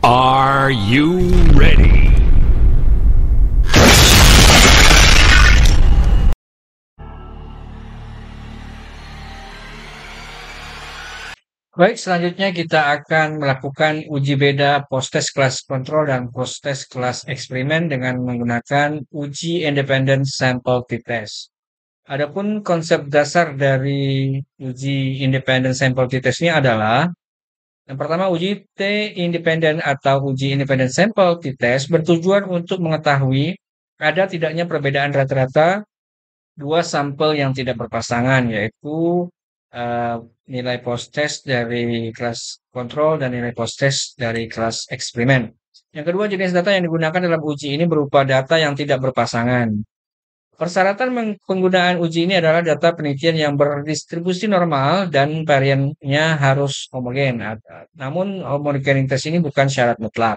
Are you ready? Baik, selanjutnya kita akan melakukan uji beda post-test kelas kontrol dan post-test kelas eksperimen dengan menggunakan uji independent sample t-test. Adapun konsep dasar dari uji independent sample t-test ini adalah yang pertama, uji T independen atau uji independent sample t-test bertujuan untuk mengetahui ada tidaknya perbedaan rata-rata dua sampel yang tidak berpasangan, yaitu eh, nilai post-test dari kelas kontrol dan nilai post-test dari kelas eksperimen. Yang kedua, jenis data yang digunakan dalam uji ini berupa data yang tidak berpasangan. Persyaratan penggunaan uji ini adalah data penelitian yang berdistribusi normal dan variannya harus homogen. Namun, homogenitas ini bukan syarat mutlak.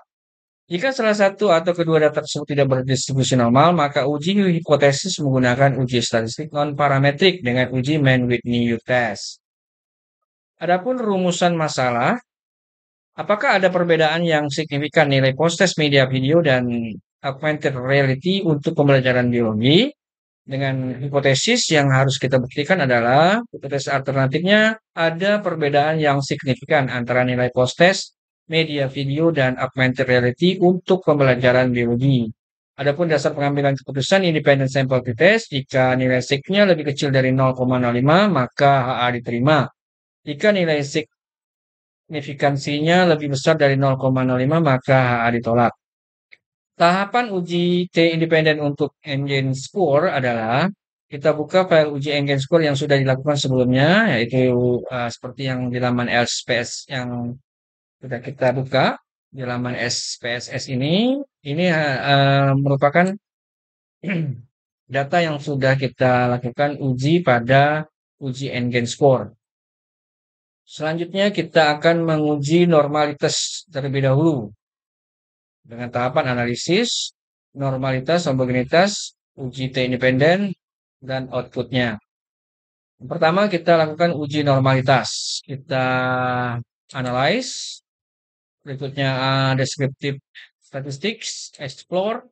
Jika salah satu atau kedua data tersebut tidak berdistribusi normal, maka uji hipotesis menggunakan uji statistik non-parametrik dengan uji Mann-Whitney test. Adapun rumusan masalah, apakah ada perbedaan yang signifikan nilai post-test media video dan augmented reality untuk pembelajaran biologi? Dengan hipotesis yang harus kita buktikan adalah hipotesis alternatifnya ada perbedaan yang signifikan antara nilai post-test, media video, dan augmented reality untuk pembelajaran biologi. Adapun dasar pengambilan keputusan independent sample t-test, jika nilai sigma lebih kecil dari 0,05 maka HA diterima. Jika nilai signifikansinya lebih besar dari 0,05 maka HA ditolak. Tahapan uji T independen untuk engine score adalah kita buka file uji engine score yang sudah dilakukan sebelumnya, yaitu seperti yang di laman LSPS yang sudah kita buka di laman SPSS ini. Ini merupakan data yang sudah kita lakukan uji pada uji engine score. Selanjutnya kita akan menguji normalitas terlebih dahulu dengan tahapan analisis, normalitas, homogenitas, uji T independen, dan outputnya. Pertama kita lakukan uji normalitas. Kita analyze, berikutnya descriptive statistics, explore.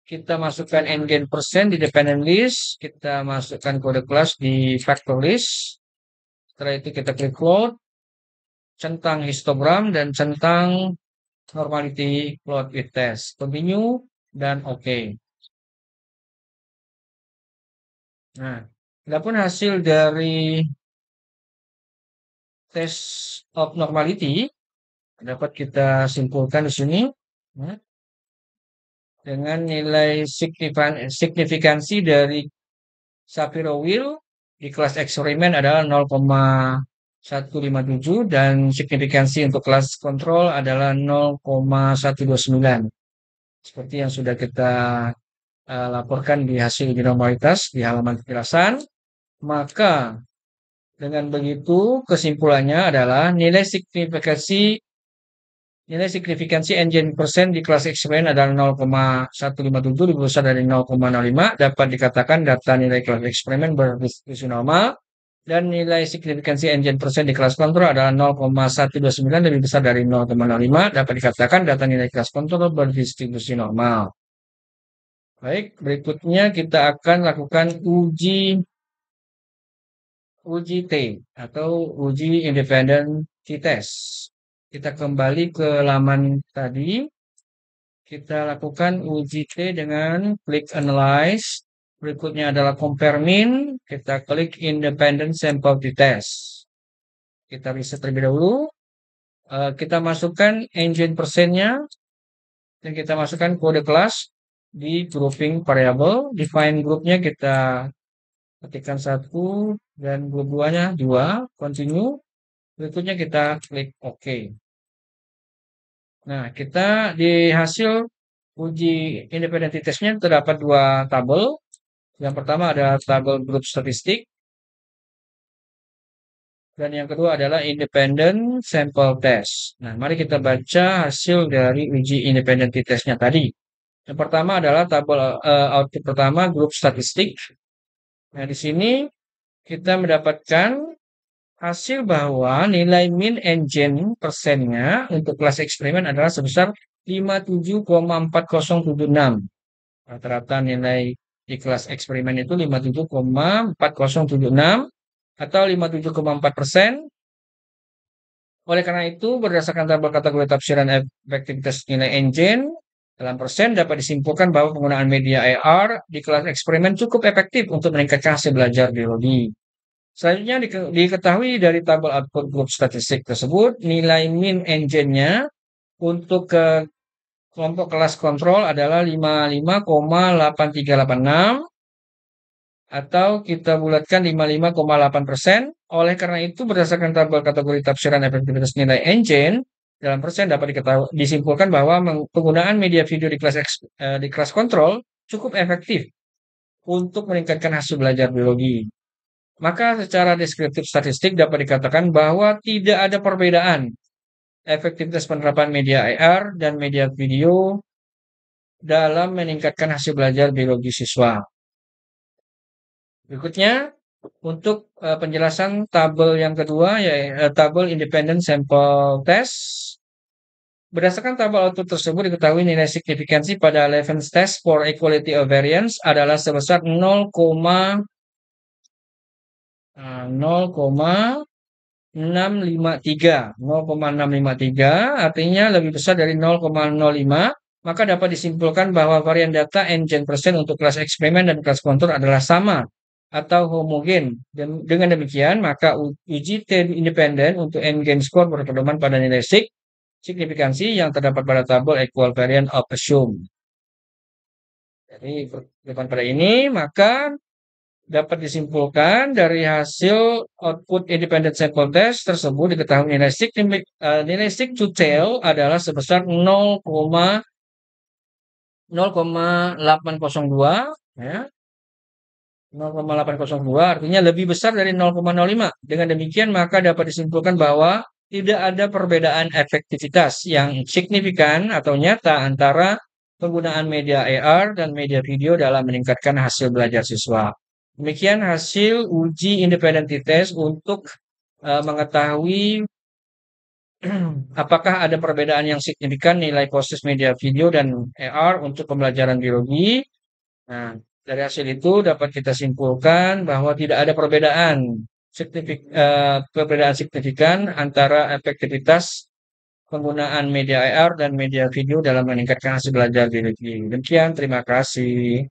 Kita masukkan n-gain persen di dependent list, kita masukkan kode kelas di factor list. Setelah itu kita klik plot, centang histogram dan centang normality plot with test, continue dan OK. Nah, adapun hasil dari test of normality dapat kita simpulkan di sini dengan nilai signifikansi dari Shapiro Wheel di kelas eksperimen adalah 0,157 dan signifikansi untuk kelas kontrol adalah 0,129. Seperti yang sudah kita laporkan di hasil uji normalitas di halaman penjelasan. Maka dengan begitu kesimpulannya adalah nilai signifikansi engine persen di kelas eksperimen adalah 0,157 lebih besar dari 0,05. Dapat dikatakan data nilai kelas eksperimen berdistribusi normal. Dan nilai signifikansi engine persen di kelas kontrol adalah 0,129 lebih besar dari 0,05. Dapat dikatakan data nilai kelas kontrol berdistribusi normal. Baik, berikutnya kita akan lakukan uji T atau uji independent t-test. Kita kembali ke laman tadi. Kita lakukan uji T dengan klik analyze. Berikutnya adalah compare mean. Kita klik independent sample t-test. Kita riset terlebih dahulu. Kita masukkan engine persennya. Dan kita masukkan kode kelas di grouping variable. Define groupnya kita ketikkan 1 dan grup 2-nya 2. Continue. Berikutnya kita klik OK. Nah, kita di hasil uji independent t-testnya terdapat dua tabel. Yang pertama ada tabel grup statistik. Dan yang kedua adalah independent sample test. Nah, mari kita baca hasil dari uji independent t-testnya tadi. Yang pertama adalah tabel output pertama grup statistik. Nah, di sini kita mendapatkan hasil bahwa nilai min engine persennya untuk kelas eksperimen adalah sebesar 57,4076. Rata-rata nilai di kelas eksperimen itu 57,4076 atau 57,4%. Oleh karena itu, berdasarkan tabel kategori tafsiran efektivitas nilai engine dalam persen dapat disimpulkan bahwa penggunaan media AR di kelas eksperimen cukup efektif untuk meningkatkan hasil belajar biologi. Selanjutnya diketahui dari tabel output grup statistik tersebut, nilai min engine-nya untuk ke kelompok kelas kontrol adalah 55,8386 atau kita bulatkan 55,8%. Oleh karena itu, berdasarkan tabel kategori tafsiran efektivitas nilai engine dalam persen dapat disimpulkan bahwa penggunaan media video di kelas kontrol cukup efektif untuk meningkatkan hasil belajar biologi. Maka secara deskriptif statistik dapat dikatakan bahwa tidak ada perbedaan efektivitas penerapan media AR dan media video dalam meningkatkan hasil belajar biologi siswa. Berikutnya, untuk penjelasan tabel yang kedua, yaitu tabel Independent Sample Test. Berdasarkan tabel output tersebut diketahui nilai signifikansi pada Levens test for equality of variance adalah sebesar 0,653, artinya lebih besar dari 0,05, maka dapat disimpulkan bahwa varian data engine persen untuk kelas eksperimen dan kelas kontrol adalah sama atau homogen. Dan dengan demikian, maka uji T independen untuk n-gain score berpedoman pada nilai signifikansi yang terdapat pada tabel equal variant of assume. Jadi, berpedoman pada ini, maka dapat disimpulkan dari hasil output independent sample test tersebut diketahui nilai sig to tail adalah sebesar 0,802, ya. 0,802 artinya lebih besar dari 0,05. Dengan demikian maka dapat disimpulkan bahwa tidak ada perbedaan efektivitas yang signifikan atau nyata antara penggunaan media AR dan media video dalam meningkatkan hasil belajar siswa. Demikian hasil uji independent test untuk mengetahui apakah ada perbedaan yang signifikan nilai proses media video dan AR untuk pembelajaran biologi. Nah, dari hasil itu dapat kita simpulkan bahwa tidak ada perbedaan signifikan antara efektivitas penggunaan media AR dan media video dalam meningkatkan hasil belajar biologi. Demikian, terima kasih.